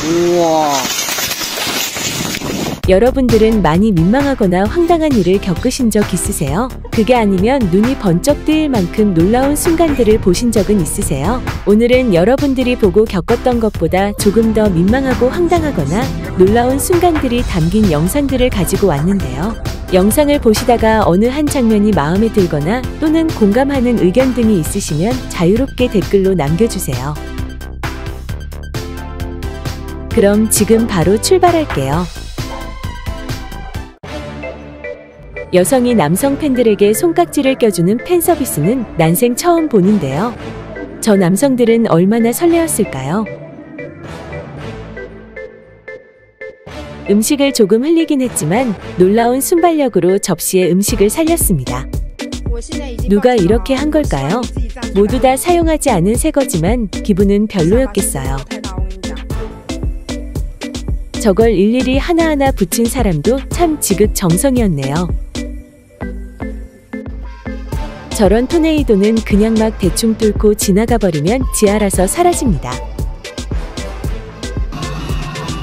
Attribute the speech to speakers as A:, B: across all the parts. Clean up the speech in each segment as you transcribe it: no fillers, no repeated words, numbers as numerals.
A: 우와.
B: 여러분들은 많이 민망하거나 황당한 일을 겪으신 적 있으세요? 그게 아니면 눈이 번쩍 뜨일 만큼 놀라운 순간들을 보신 적은 있으세요? 오늘은 여러분들이 보고 겪었던 것보다 조금 더 민망하고 황당하거나 놀라운 순간들이 담긴 영상들을 가지고 왔는데요. 영상을 보시다가 어느 한 장면이 마음에 들거나 또는 공감하는 의견 등이 있으시면 자유롭게 댓글로 남겨주세요. 그럼 지금 바로 출발할게요. 여성이 남성 팬들에게 손깍지를 껴주는 팬 서비스는 난생 처음 보는데요. 저 남성들은 얼마나 설레었을까요? 음식을 조금 흘리긴 했지만 놀라운 순발력으로 접시에 음식을 살렸습니다. 누가 이렇게 한 걸까요? 모두 다 사용하지 않은 새 거지만 기분은 별로였겠어요. 저걸 일일이 하나하나 붙인 사람도 참 지극정성이었네요. 저런 토네이도는 그냥 막 대충 뚫고 지나가 버리면 지 알아서 사라집니다.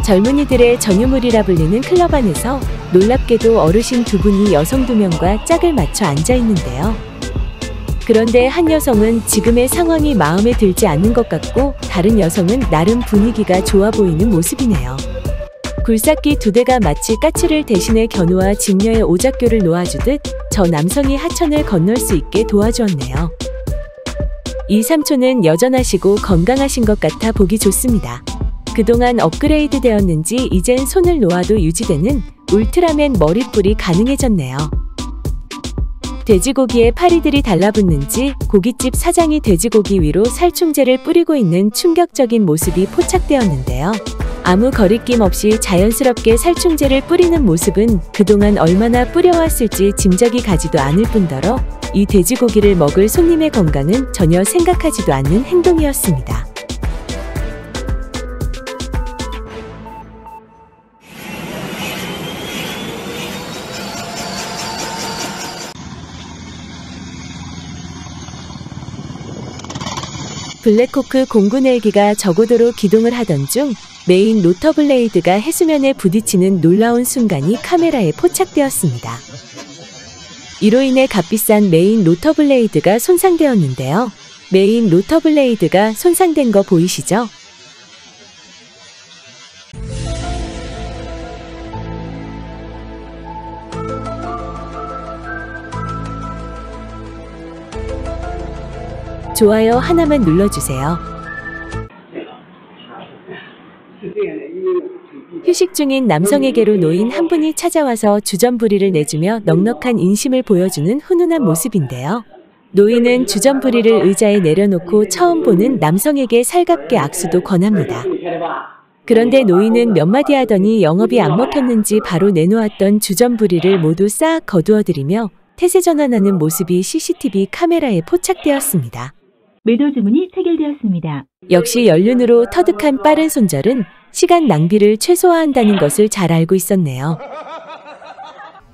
B: 젊은이들의 전유물이라 불리는 클럽 안에서 놀랍게도 어르신 두 분이 여성 두 명과 짝을 맞춰 앉아 있는데요. 그런데 한 여성은 지금의 상황이 마음에 들지 않는 것 같고 다른 여성은 나름 분위기가 좋아 보이는 모습이네요. 굴삭기 두 대가 마치 까치를 대신해 견우와 직녀의 오작교를 놓아주듯 저 남성이 하천을 건널 수 있게 도와주었네요. 이 삼촌은 여전하시고 건강하신 것 같아 보기 좋습니다. 그동안 업그레이드 되었는지 이젠 손을 놓아도 유지되는 울트라맨 머리뿔이 가능해졌네요. 돼지고기에 파리들이 달라붙는지 고깃집 사장이 돼지고기 위로 살충제를 뿌리고 있는 충격적인 모습이 포착되었는데요. 아무 거리낌 없이 자연스럽게 살충제를 뿌리는 모습은 그동안 얼마나 뿌려왔을지 짐작이 가지도 않을 뿐더러 이 돼지고기를 먹을 손님의 건강은 전혀 생각하지도 않는 행동이었습니다. 블랙호크 공군 헬기가 저고도로 기동을 하던 중 메인 로터블레이드가 해수면에 부딪히는 놀라운 순간이 카메라에 포착되었습니다. 이로 인해 값비싼 메인 로터블레이드가 손상되었는데요. 메인 로터블레이드가 손상된 거 보이시죠? 좋아요 하나만 눌러주세요. 휴식 중인 남성에게로 노인 한 분이 찾아와서 주전부리를 내주며 넉넉한 인심을 보여주는 훈훈한 모습인데요. 노인은 주전부리를 의자에 내려놓고 처음 보는 남성에게 살갑게 악수도 권합니다. 그런데 노인은 몇 마디 하더니 영업이 안 먹혔는지 바로 내놓았던 주전부리를 모두 싹 거두어들이며 태세전환하는 모습이 CCTV 카메라에 포착되었습니다.
C: 매도 주문이 체결되었습니다.
B: 역시 연륜으로 터득한 빠른 손절은 시간 낭비를 최소화한다는 것을 잘 알고 있었네요.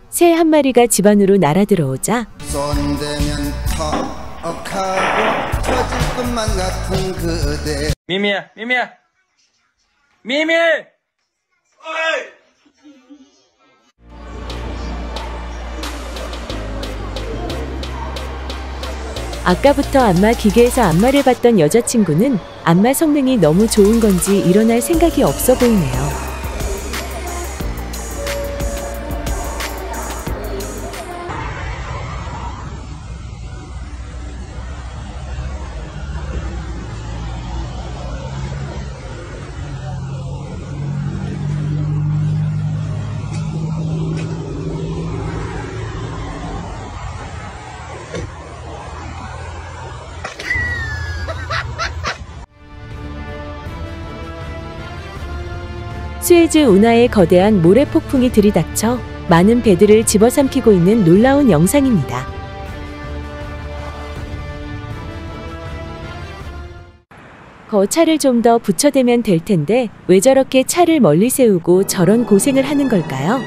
B: 새 한 마리가 집 안으로 날아들어오자
D: 쏜대면 턱하고 터질 것만 같은 그대.
A: 미미야, 미미야, 미미! 어이!
B: 아까부터 안마 기계에서 안마를 받던 여자친구는 안마 성능이 너무 좋은 건지 일어날 생각이 없어 보이네요. 수에즈 운하에 거대한 모래폭풍이 들이닥쳐 많은 배들을 집어삼키고 있는 놀라운 영상입니다. 차를 좀 더 붙여대면 될 텐데 왜 저렇게 차를 멀리 세우고 저런 고생을 하는 걸까요?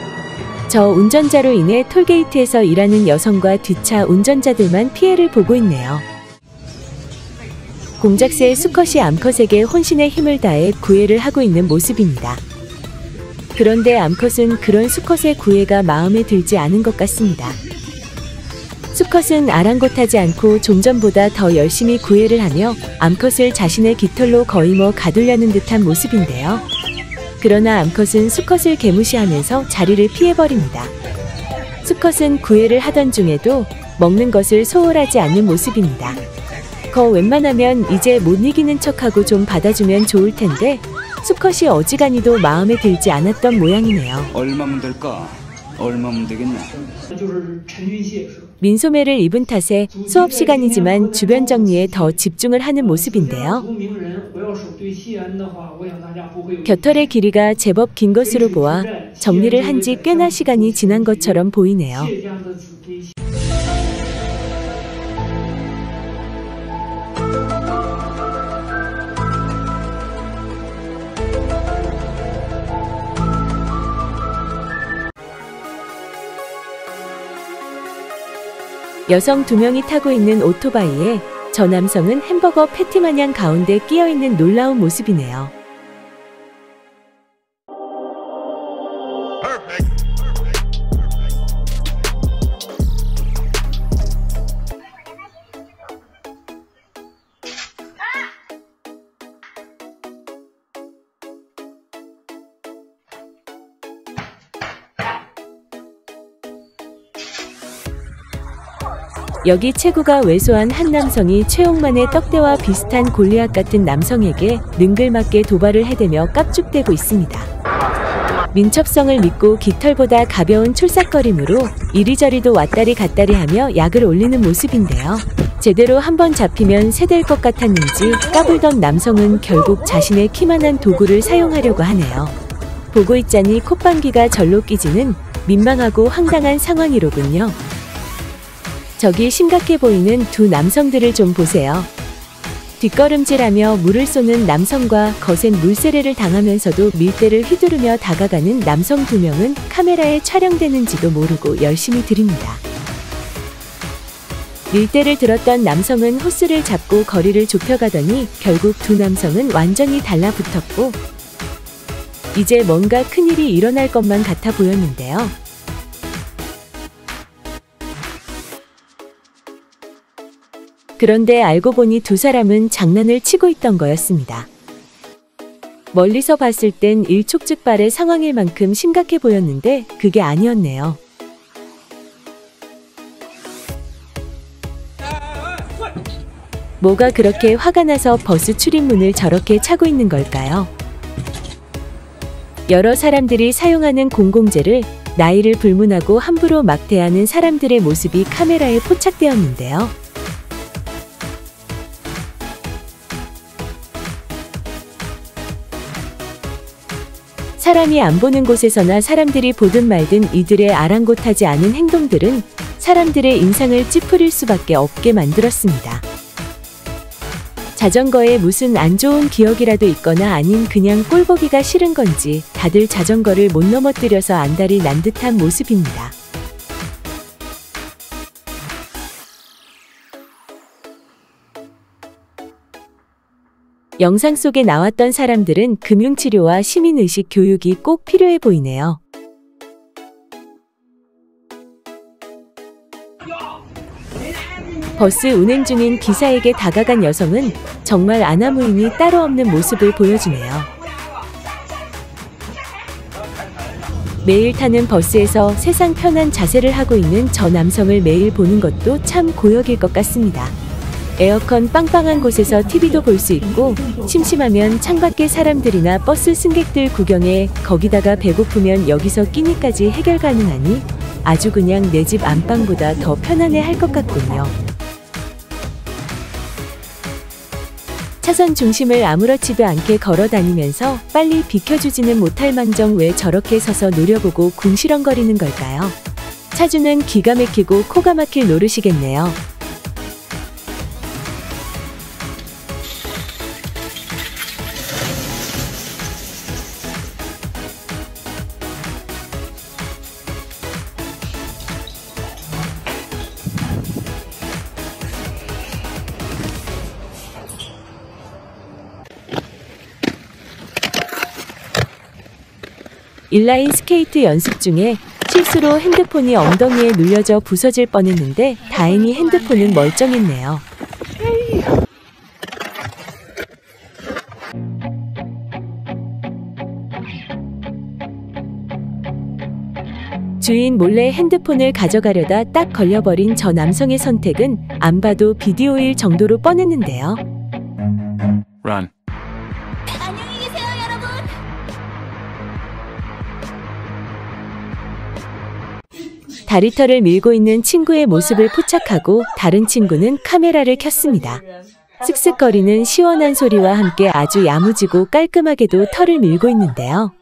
B: 저 운전자로 인해 톨게이트에서 일하는 여성과 뒷차 운전자들만 피해를 보고 있네요. 공작새 수컷이 암컷에게 혼신의 힘을 다해 구애를 하고 있는 모습입니다. 그런데 암컷은 그런 수컷의 구애가 마음에 들지 않은 것 같습니다. 수컷은 아랑곳하지 않고 좀 전보다 더 열심히 구애를 하며 암컷을 자신의 깃털로 거의 가두려는 듯한 모습인데요. 그러나 암컷은 수컷을 개무시하면서 자리를 피해버립니다. 수컷은 구애를 하던 중에도 먹는 것을 소홀하지 않는 모습입니다. 웬만하면 이제 못 이기는 척하고 좀 받아주면 좋을 텐데 수컷이 어지간히도 마음에 들지 않았던 모양이네요.
A: 얼마면 될까? 얼마면 되겠냐?
B: 민소매를 입은 탓에 수업 시간이지만 주변 정리에 더 집중을 하는 모습인데요. 겨털의 길이가 제법 긴 것으로 보아 정리를 한 지 꽤나 시간이 지난 것처럼 보이네요. 여성 2명이 타고 있는 오토바이에 저 남성은 햄버거 패티 마냥 가운데 끼어있는 놀라운 모습이네요. 여기 체구가 왜소한 한 남성이 최홍만의 떡대와 비슷한 골리앗 같은 남성에게 능글맞게 도발을 해대며 깝죽대고 있습니다. 민첩성을 믿고 깃털보다 가벼운 출삭거림으로 이리저리도 왔다리 갔다리 하며 약을 올리는 모습인데요. 제대로 한번 잡히면 새될 것 같았는지 까불던 남성은 결국 자신의 키만한 도구를 사용하려고 하네요. 보고 있자니 콧방귀가 절로 끼지는 민망하고 황당한 상황이로군요. 저기 심각해 보이는 2 남성들을 좀 보세요. 뒷걸음질하며 물을 쏘는 남성과 거센 물세례를 당하면서도 밀대를 휘두르며 다가가는 남성 2명은 카메라에 촬영되는지도 모르고 열심히 들입니다. 밀대를 들었던 남성은 호스를 잡고 거리를 좁혀가더니 결국 2 남성은 완전히 달라붙었고 이제 뭔가 큰일이 일어날 것만 같아 보였는데요. 그런데 알고 보니 2 사람은 장난을 치고 있던 거였습니다. 멀리서 봤을 땐 일촉즉발의 상황일 만큼 심각해 보였는데 그게 아니었네요. 뭐가 그렇게 화가 나서 버스 출입문을 저렇게 차고 있는 걸까요? 여러 사람들이 사용하는 공공재를 나이를 불문하고 함부로 막대하는 사람들의 모습이 카메라에 포착되었는데요. 사람이 안 보는 곳에서나 사람들이 보든 말든 이들의 아랑곳하지 않은 행동들은 사람들의 인상을 찌푸릴 수밖에 없게 만들었습니다. 자전거에 무슨 안 좋은 기억이라도 있거나 아닌 그냥 꼴보기가 싫은 건지 다들 자전거를 못 넘어뜨려서 안달이 난 듯한 모습입니다. 영상 속에 나왔던 사람들은 금융치료와 시민의식 교육이 꼭 필요해 보이네요. 버스 운행 중인 기사에게 다가간 여성은 정말 아나무인이 따로 없는 모습을 보여주네요. 매일 타는 버스에서 세상 편한 자세를 하고 있는 저 남성을 매일 보는 것도 참 고역일 것 같습니다. 에어컨 빵빵한 곳에서 TV도 볼 수 있고 심심하면 창밖에 사람들이나 버스 승객들 구경해 거기다가 배고프면 여기서 끼니까지 해결 가능하니 아주 그냥 내 집 안방보다 더 편안해 할 것 같군요. 차선 중심을 아무렇지도 않게 걸어 다니면서 빨리 비켜주지는 못할 망정 왜 저렇게 서서 노려보고 궁시렁거리는 걸까요? 차주는 기가 막히고 코가 막힐 노릇이겠네요. 인라인 스케이트 연습 중에 실수로 핸드폰이 엉덩이에 눌려져 부서질 뻔했는데 다행히 핸드폰은 멀쩡했네요. 주인 몰래 핸드폰을 가져가려다 딱 걸려버린 저 남성의 선택은 안 봐도 비디오일 정도로 뻔했는데요.
A: Run.
E: 안녕히 계세요, 여러분.
B: 다리털을 밀고 있는 친구의 모습을 포착하고 다른 친구는 카메라를 켰습니다. 쓱쓱거리는 시원한 소리와 함께 아주 야무지고 깔끔하게도 털을 밀고 있는데요.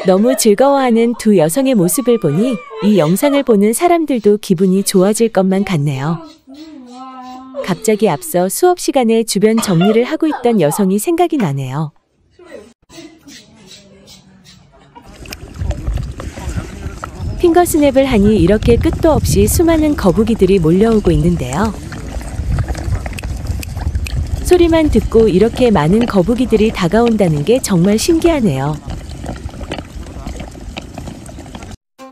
B: 너무 즐거워하는 두 여성의 모습을 보니 이 영상을 보는 사람들도 기분이 좋아질 것만 같네요. 갑자기 앞서 수업 시간에 주변 정리를 하고 있던 여성이 생각이 나네요. 핑거 스냅을 하니 이렇게 끝도 없이 수많은 거북이들이 몰려오고 있는데요. 소리만 듣고 이렇게 많은 거북이들이 다가온다는 게 정말 신기하네요.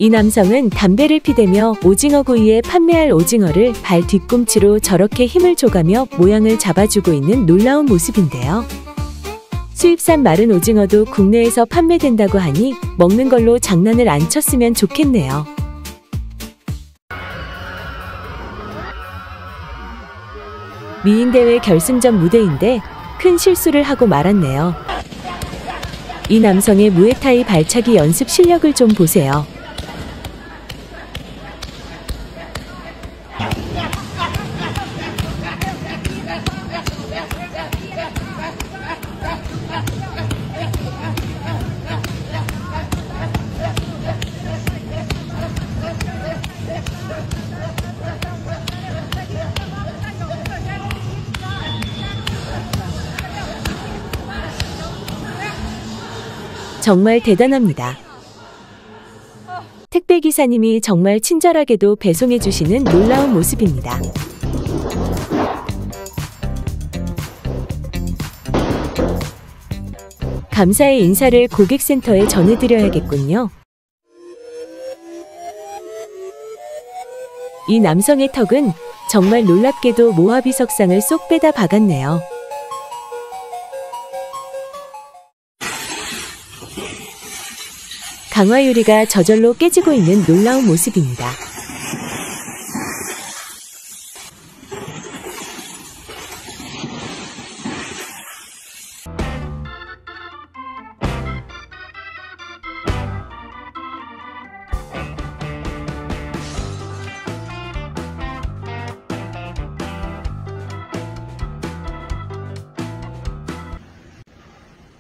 B: 이 남성은 담배를 피대며 오징어 구이에 판매할 오징어를 발 뒤꿈치로 저렇게 힘을 줘가며 모양을 잡아주고 있는 놀라운 모습인데요. 수입산 마른 오징어도 국내에서 판매된다고 하니 먹는 걸로 장난을 안 쳤으면 좋겠네요. 미인대회 결승전 무대인데 큰 실수를 하고 말았네요. 이 남성의 무에타이 발차기 연습 실력을 좀 보세요. 정말 대단합니다. 택배기사님이 정말 친절하게도 배송해주시는 놀라운 모습입니다. 감사의 인사를 고객센터에 전해드려야겠군요. 이 남성의 턱은 정말 놀랍게도 모하비 석상을 쏙 빼다 박았네요. 강화유리가 저절로 깨지고 있는 놀라운 모습입니다.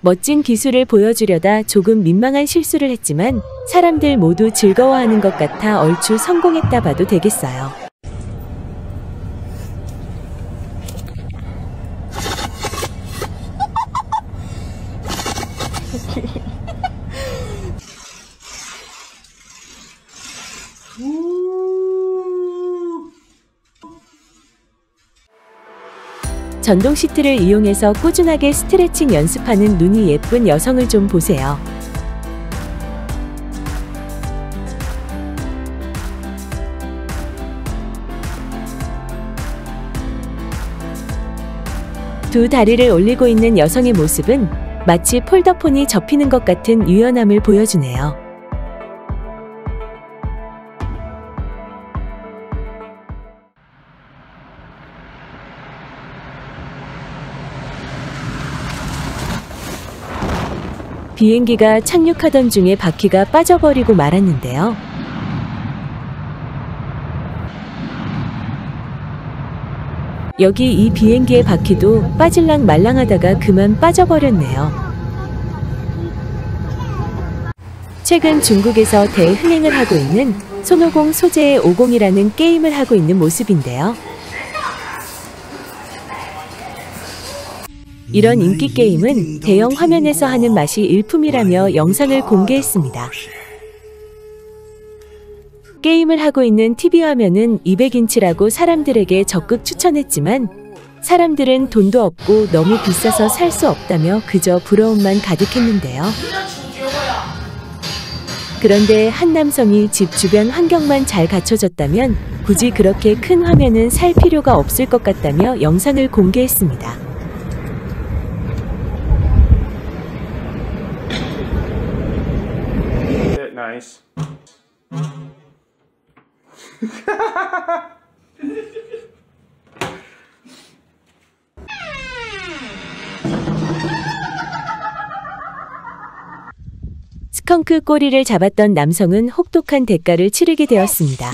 B: 멋진 기술을 보여주려다 조금 민망한 실수를 했지만 사람들 모두 즐거워하는 것 같아 얼추 성공했다 봐도 되겠어요. 전동 시트를 이용해서 꾸준하게 스트레칭 연습하는 눈이 예쁜 여성을 좀 보세요. 두 다리를 올리고 있는 여성의 모습은 마치 폴더폰이 접히는 것 같은 유연함을 보여주네요. 비행기가 착륙하던 중에 바퀴가 빠져버리고 말았는데요. 여기 이 비행기의 바퀴도 빠질랑 말랑하다가 그만 빠져버렸네요. 최근 중국에서 대흥행을 하고 있는 손오공 소재의 오공이라는 게임을 하고 있는 모습인데요. 이런 인기 게임은 대형 화면에서 하는 맛이 일품이라며 영상을 공개했습니다. 게임을 하고 있는 TV 화면은 200인치라고 사람들에게 적극 추천했지만 사람들은 돈도 없고 너무 비싸서 살 수 없다며 그저 부러움만 가득했는데요. 그런데 한 남성이 집 주변 환경만 잘 갖춰졌다면 굳이 그렇게 큰 화면은 살 필요가 없을 것 같다며 영상을 공개했습니다.
A: Nice.
B: 스컹크 꼬리를 잡았던 남성은 혹독한 대가를 치르게 되었습니다.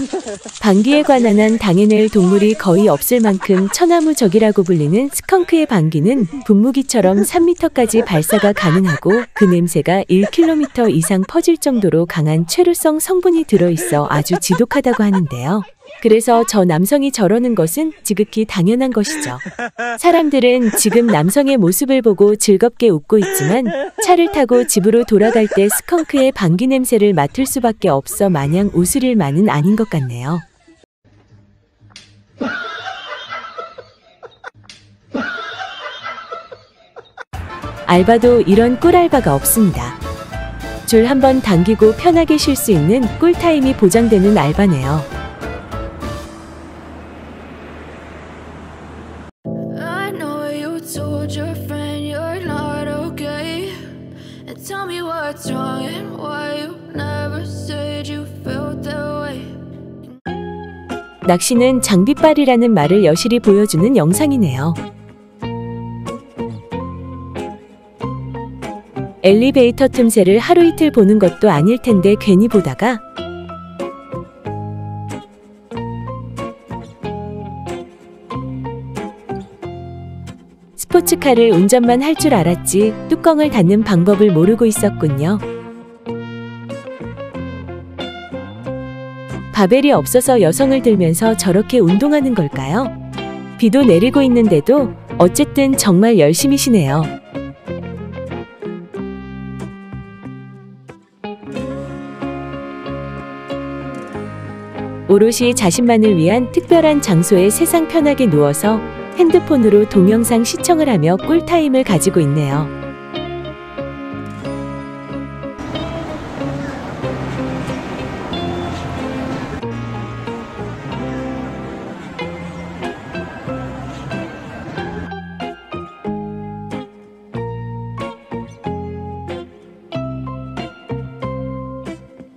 B: 방귀에 관한 한 당해낼 동물이 거의 없을 만큼 천하무적이라고 불리는 스컹크의 방귀는 분무기처럼 3m까지 발사가 가능하고 그 냄새가 1km 이상 퍼질 정도로 강한 최루성 성분이 들어있어 아주 지독하다고 하는데요. 그래서 저 남성이 저러는 것은 지극히 당연한 것이죠. 사람들은 지금 남성의 모습을 보고 즐겁게 웃고 있지만 차를 타고 집으로 돌아갈 때 스컹크의 방귀 냄새를 맡을 수밖에 없어 마냥 웃을 일만은 아닌 것 같네요. 알바도 이런 꿀알바가 없습니다. 줄 한 번 당기고 편하게 쉴 수 있는 꿀타임이 보장되는 알바네요.
E: I know you told your friend you're not okay, and tell me what's wrong and why you never said you felt that way.
B: 낚시는 장비빨이라는 말을 여실히 보여주는 영상이네요. 엘리베이터 틈새를 하루 이틀 보는 것도 아닐 텐데 괜히 보다가 스포츠카를 운전만 할 줄 알았지 뚜껑을 닫는 방법을 모르고 있었군요. 바벨이 없어서 여성을 들면서 저렇게 운동하는 걸까요? 비도 내리고 있는데도 어쨌든 정말 열심히시네요. 오롯이 자신만을 위한 특별한 장소에 세상 편하게 누워서 핸드폰으로 동영상 시청을 하며 꿀타임을 가지고 있네요.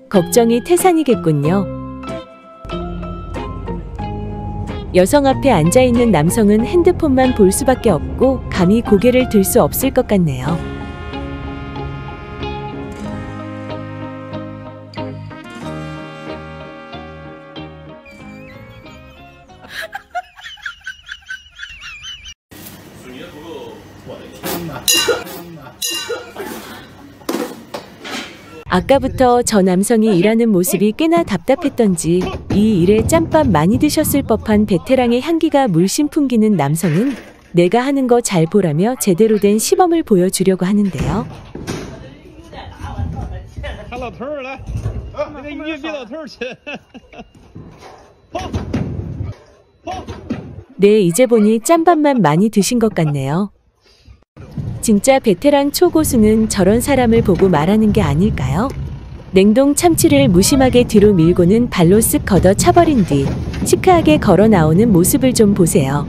B: 걱정이 태산이겠군요. 여성 앞에 앉아있는 남성은 핸드폰만 볼 수밖에 없고 감히 고개를 들 수 없을 것 같네요. 아까부터 저 남성이 일하는 모습이 꽤나 답답했던지 이 일에 짬밥 많이 드셨을 법한 베테랑의 향기가 물씬 풍기는 남성은 내가 하는 거 잘 보라며 제대로 된 시범을 보여주려고 하는데요. 네, 이제 보니 짬밥만 많이 드신 것 같네요. 진짜 베테랑 초고수는 저런 사람을 보고 말하는 게 아닐까요? 냉동 참치를 무심하게 뒤로 밀고는 발로 쓱 걷어 차버린 뒤 시크하게 걸어 나오는 모습을 좀 보세요.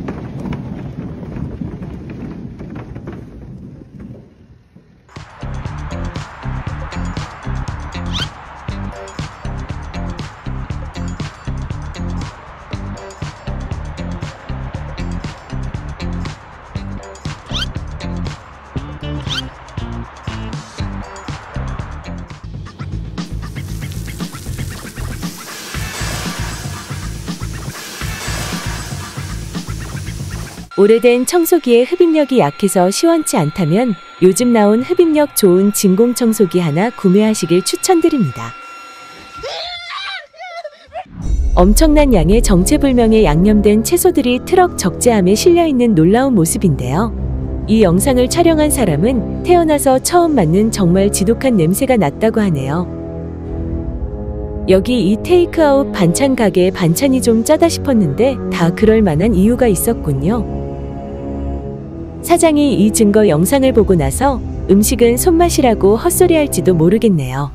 B: 오래된 청소기의 흡입력이 약해서 시원치 않다면 요즘 나온 흡입력 좋은 진공 청소기 하나 구매하시길 추천드립니다. 엄청난 양의 정체불명의 양념된 채소들이 트럭 적재함에 실려있는 놀라운 모습인데요. 이 영상을 촬영한 사람은 태어나서 처음 맡는 정말 지독한 냄새가 났다고 하네요. 여기 이 테이크아웃 반찬 가게의 반찬이 좀 짜다 싶었는데 다 그럴 만한 이유가 있었군요. 사장이 이 증거 영상을 보고 나서 음식은 손맛이라고 헛소리할지도 모르겠네요.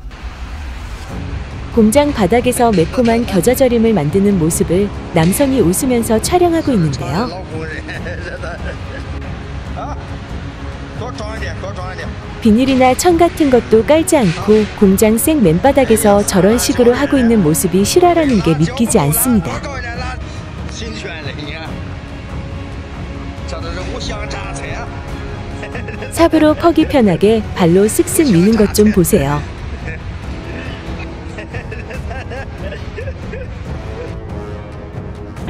B: 공장 바닥에서 매콤한 겨자절임을 만드는 모습을 남성이 웃으면서 촬영하고 있는데요. 비닐이나 천 같은 것도 깔지 않고 공장 생 맨바닥에서 저런 식으로 하고 있는 모습이 실화라는 게 믿기지 않습니다. 삽으로 퍽이 편하게 발로 쓱쓱 미는 것 좀 보세요.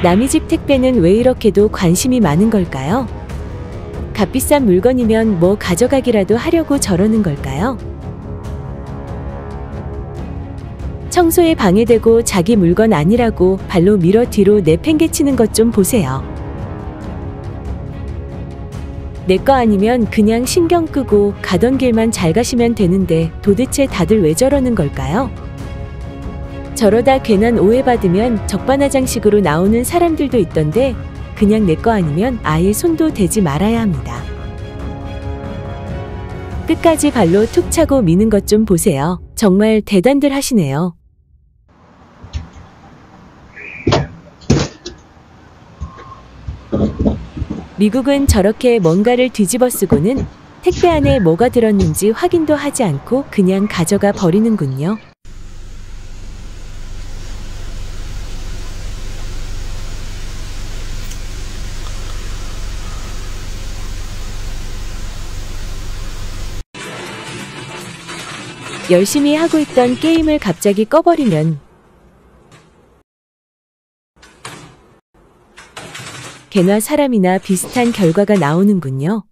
B: 남의 집 택배는 왜 이렇게도 관심이 많은 걸까요? 값비싼 물건이면 뭐 가져가기라도 하려고 저러는 걸까요? 청소에 방해되고 자기 물건 아니라고 발로 밀어 뒤로 내팽개치는 것 좀 보세요. 내 거 아니면 그냥 신경 끄고 가던 길만 잘 가시면 되는데 도대체 다들 왜 저러는 걸까요? 저러다 괜한 오해받으면 적반하장식으로 나오는 사람들도 있던데 그냥 내 거 아니면 아예 손도 대지 말아야 합니다. 끝까지 발로 툭 차고 미는 것 좀 보세요. 정말 대단들 하시네요. 미국은 저렇게 뭔가를 뒤집어 쓰고는 택배 안에 뭐가 들었는지 확인도 하지 않고 그냥 가져가 버리는군요. 열심히 하고 있던 게임을 갑자기 꺼버리면 개나 사람이나 비슷한 결과가 나오는군요.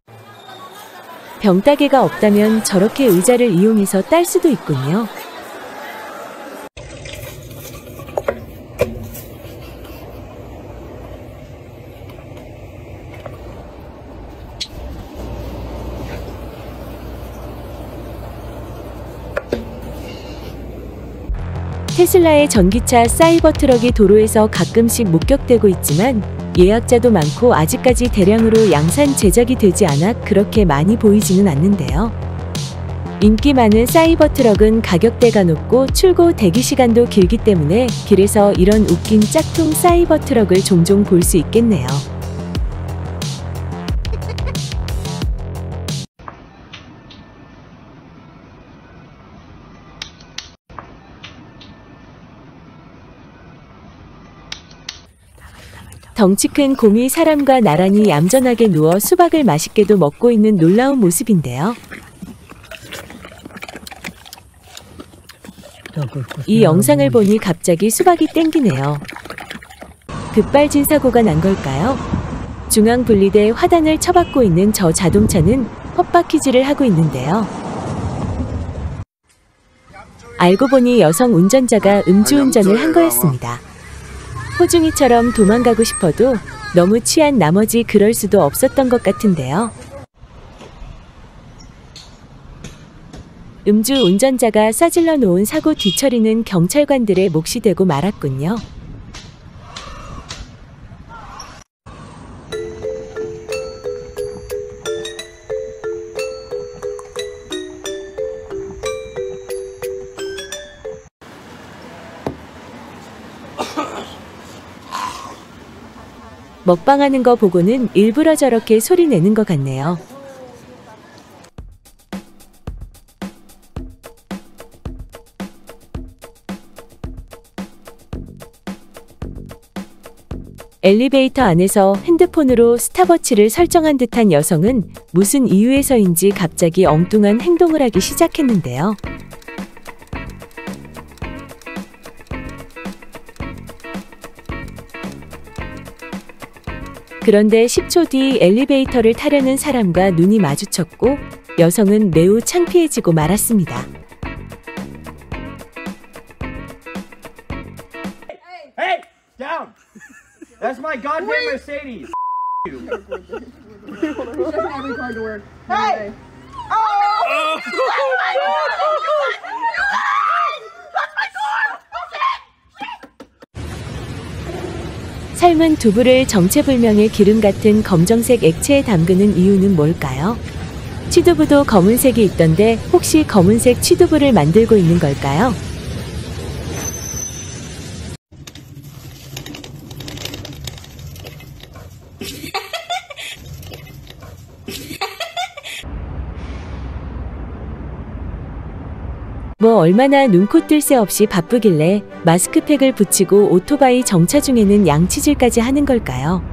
B: 병따개가 없다면 저렇게 의자를 이용해서 딸 수도 있군요. 테슬라의 전기차 사이버트럭이 도로에서 가끔씩 목격되고 있지만 예약자도 많고 아직까지 대량으로 양산 제작이 되지 않아 그렇게 많이 보이지는 않는데요. 인기 많은 사이버트럭은 가격대가 높고 출고 대기 시간도 길기 때문에 길에서 이런 웃긴 짝퉁 사이버트럭을 종종 볼 수 있겠네요. 덩치 큰 곰이 사람과 나란히 얌전하게 누워 수박을 맛있게도 먹고 있는 놀라운 모습인데요. 이 영상을 보니 갑자기 수박이 땡기네요. 급발진 사고가 난 걸까요? 중앙 분리대 화단을 쳐박고 있는 저 자동차는 헛바퀴질을 하고 있는데요. 알고 보니 여성 운전자가 음주운전을 한 거였습니다. 호중이처럼 도망가고 싶어도 너무 취한 나머지 그럴 수도 없었던 것 같은데요. 음주 운전자가 싸질러 놓은 사고 뒤처리는 경찰관들의 몫이 되고 말았군요. 먹방하는 거 보고는 일부러 저렇게 소리 내는 것 같네요. 엘리베이터 안에서 핸드폰으로 스탑워치를 설정한 듯한 여성은 무슨 이유에서인지 갑자기 엉뚱한 행동을 하기 시작했는데요. 그런데 10초 뒤 엘리베이터를 타려는 사람과 눈이 마주쳤고 여성은 매우 창피해지고 말았습니다.
F: Hey! Down! That's my goddamn Mercedes! Hey!
B: 삶은 두부를 정체불명의 기름 같은 검정색 액체에 담그는 이유는 뭘까요? 취두부도 검은색이 있던데 혹시 검은색 취두부를 만들고 있는 걸까요? 뭐 얼마나 눈코 뜰 새 없이 바쁘길래 마스크팩을 붙이고 오토바이 정차 중에는 양치질까지 하는 걸까요?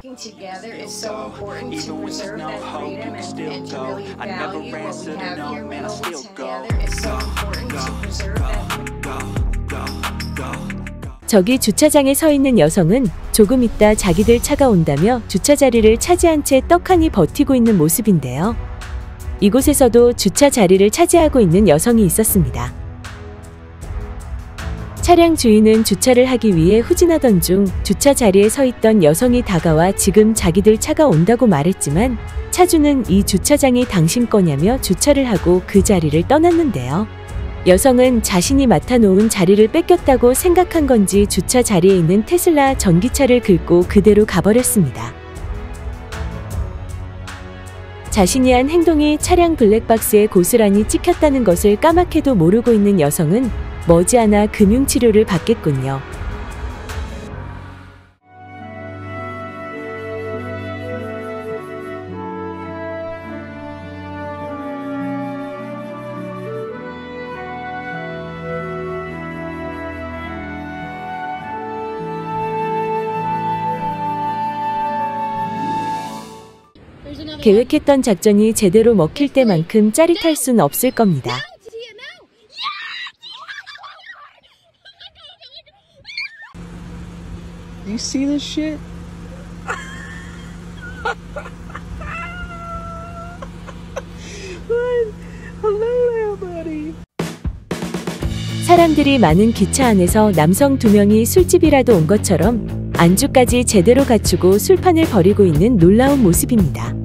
G: Together is so important to preserve that freedom and to really value what we have here. We always together is so important to preserve that.
B: 저기 주차장에 서 있는 여성은 조금 있다 자기들 차가 온다며 주차 자리를 차지한 채 떡하니 버티고 있는 모습인데요. 이곳에서도 주차 자리를 차지하고 있는 여성이 있었습니다. 차량 주인은 주차를 하기 위해 후진하던 중 주차 자리에 서 있던 여성이 다가와 지금 자기들 차가 온다고 말했지만 차주는 이 주차장이 당신 거냐며 주차를 하고 그 자리를 떠났는데요. 여성은 자신이 맡아놓은 자리를 뺏겼다고 생각한 건지 주차 자리에 있는 테슬라 전기차를 긁고 그대로 가버렸습니다. 자신이 한 행동이 차량 블랙박스에 고스란히 찍혔다는 것을 까맣게도 모르고 있는 여성은 머지않아 금융치료를 받겠군요. 계획했던 작전이 제대로 먹힐 때만큼 짜릿할 순 없을 겁니다.
H: You see this shit? Hello, buddy.
B: 사람들이 많은 기차 안에서 남성 2명이 술집이라도 온 것처럼 안주까지 제대로 갖추고 술판을 벌이고 있는 놀라운 모습입니다.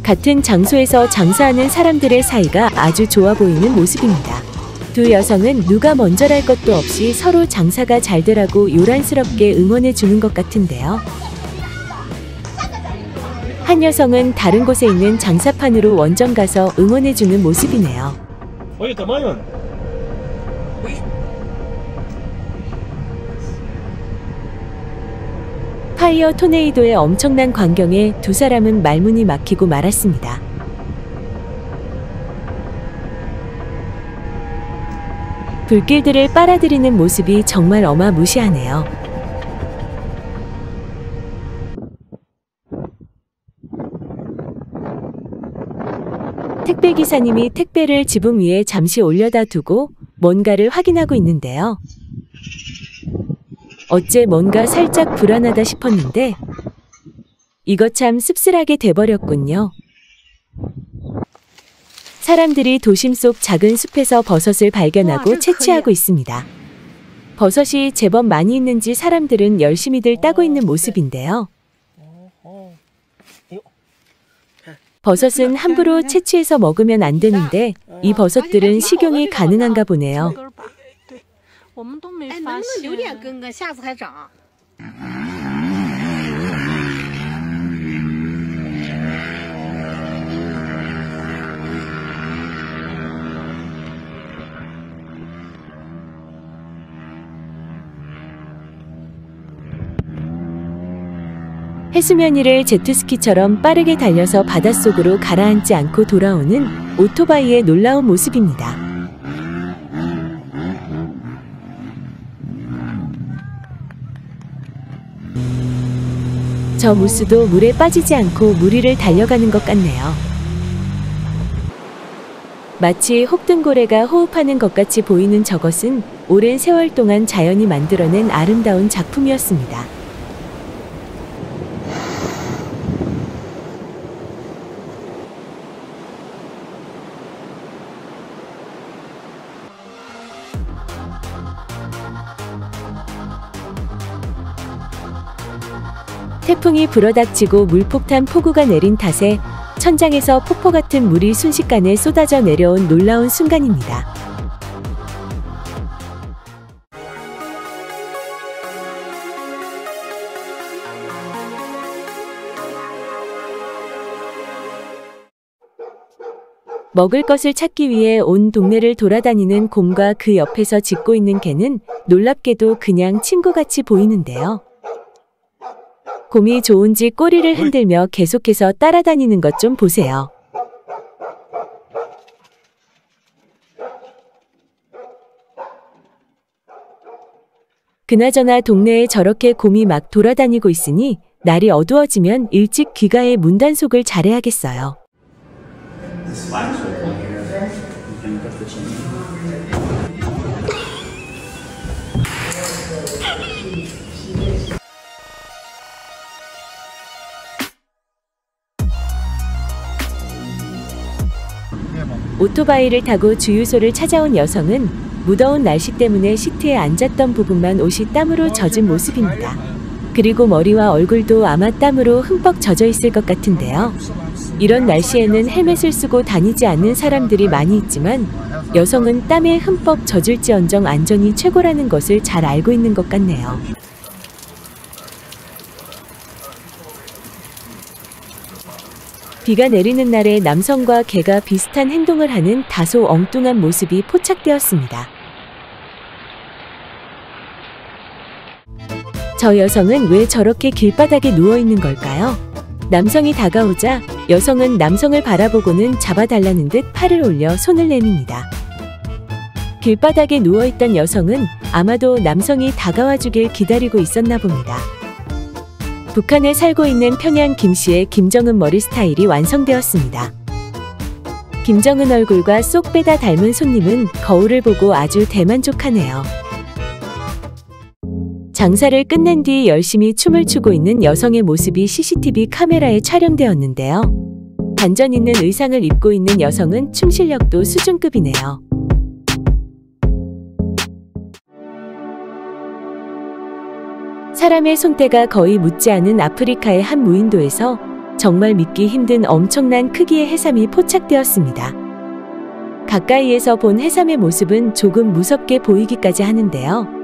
B: 같은 장소에서 장사하는 사람들의 사이가 아주 좋아 보이는 모습입니다. 두 여성은 누가 먼저랄 것도 없이 서로 장사가 잘 되라고 요란스럽게 응원해 주는 것 같은데요. 한 여성은 다른 곳에 있는 장사판으로 원정 가서 응원해 주는 모습이네요. 파이어 토네이도의 엄청난 광경에 두 사람은 말문이 막히고 말았습니다. 불길들을 빨아들이는 모습이 정말 어마무시하네요. 택배기사님이 택배를 지붕 위에 잠시 올려다 두고 뭔가를 확인하고 있는데요. 어째 뭔가 살짝 불안하다 싶었는데 이거 참 씁쓸하게 돼버렸군요. 사람들이 도심 속 작은 숲에서 버섯을 발견하고 채취하고 있습니다. 버섯이 제법 많이 있는지 사람들은 열심히들 따고 있는 모습인데요. 버섯은 함부로 채취해서 먹으면 안 되는데 이 버섯들은 식용이 가능한가 보네요. 해수면 위를 제트스키처럼 빠르게 달려서 바닷속으로 가라앉지 않고 돌아오는 오토바이의 놀라운 모습입니다. 저 무스도 물에 빠지지 않고 물 위를 달려가는 것 같네요. 마치 혹등고래가 호흡하는 것 같이 보이는 저것은 오랜 세월 동안 자연이 만들어낸 아름다운 작품이었습니다. 태풍이 불어닥치고 물폭탄 폭우가 내린 탓에 천장에서 폭포 같은 물이 순식간에 쏟아져 내려온 놀라운 순간입니다. 먹을 것을 찾기 위해 온 동네를 돌아다니는 곰과 그 옆에서 짖고 있는 개는 놀랍게도 그냥 친구같이 보이는데요. 곰이 좋은지 꼬리를 흔들며 계속해서 따라다니는 것 좀 보세요. 그나저나 동네에 저렇게 곰이 막 돌아다니고 있으니 날이 어두워지면 일찍 귀가해 문단속을 잘해야겠어요. 오토바이를 타고 주유소를 찾아온 여성은 무더운 날씨 때문에 시트에 앉았던 부분만 옷이 땀으로 젖은 모습입니다. 그리고 머리와 얼굴도 아마 땀으로 흠뻑 젖어 있을 것 같은데요. 이런 날씨에는 헬멧을 쓰고 다니지 않는 사람들이 많이 있지만 여성은 땀에 흠뻑 젖을지언정 안전이 최고라는 것을 잘 알고 있는 것 같네요. 비가 내리는 날에 남성과 개가 비슷한 행동을 하는 다소 엉뚱한 모습이 포착되었습니다. 저 여성은 왜 저렇게 길바닥에 누워있는 걸까요? 남성이 다가오자 여성은 남성을 바라보고는 잡아달라는 듯 팔을 올려 손을 내밉니다. 길바닥에 누워있던 여성은 아마도 남성이 다가와주길 기다리고 있었나 봅니다. 북한에 살고 있는 평양 김씨의 김정은 머리 스타일이 완성되었습니다. 김정은 얼굴과 쏙 빼다 닮은 손님은 거울을 보고 아주 대만족하네요. 장사를 끝낸 뒤 열심히 춤을 추고 있는 여성의 모습이 CCTV 카메라에 촬영되었는데요. 반전 있는 의상을 입고 있는 여성은 춤 실력도 수준급이네요. 사람의 손때가 거의 묻지 않은 아프리카의 한 무인도에서 정말 믿기 힘든 엄청난 크기의 해삼이 포착되었습니다. 가까이에서 본 해삼의 모습은 조금 무섭게 보이기까지 하는데요.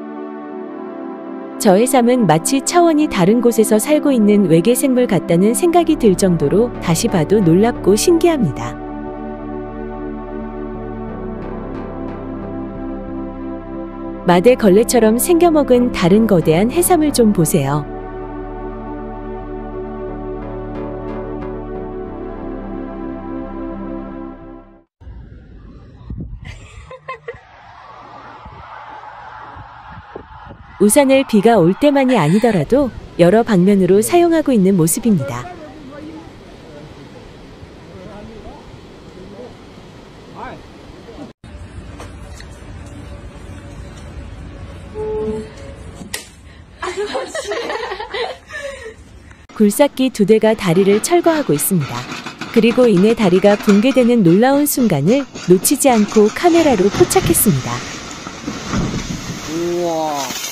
B: 저 해삼은 마치 차원이 다른 곳에서 살고 있는 외계 생물 같다는 생각이 들 정도로 다시 봐도 놀랍고 신기합니다. 마대 걸레처럼 생겨먹은 다른 거대한 해삼을 좀 보세요. 우산을 비가 올 때만이 아니더라도 여러 방면으로 사용하고 있는 모습입니다. 굴삭기 2대가 다리를 철거하고 있습니다. 그리고 이내 다리가 붕괴되는 놀라운 순간을 놓치지 않고 카메라로 포착했습니다.
H: 우와.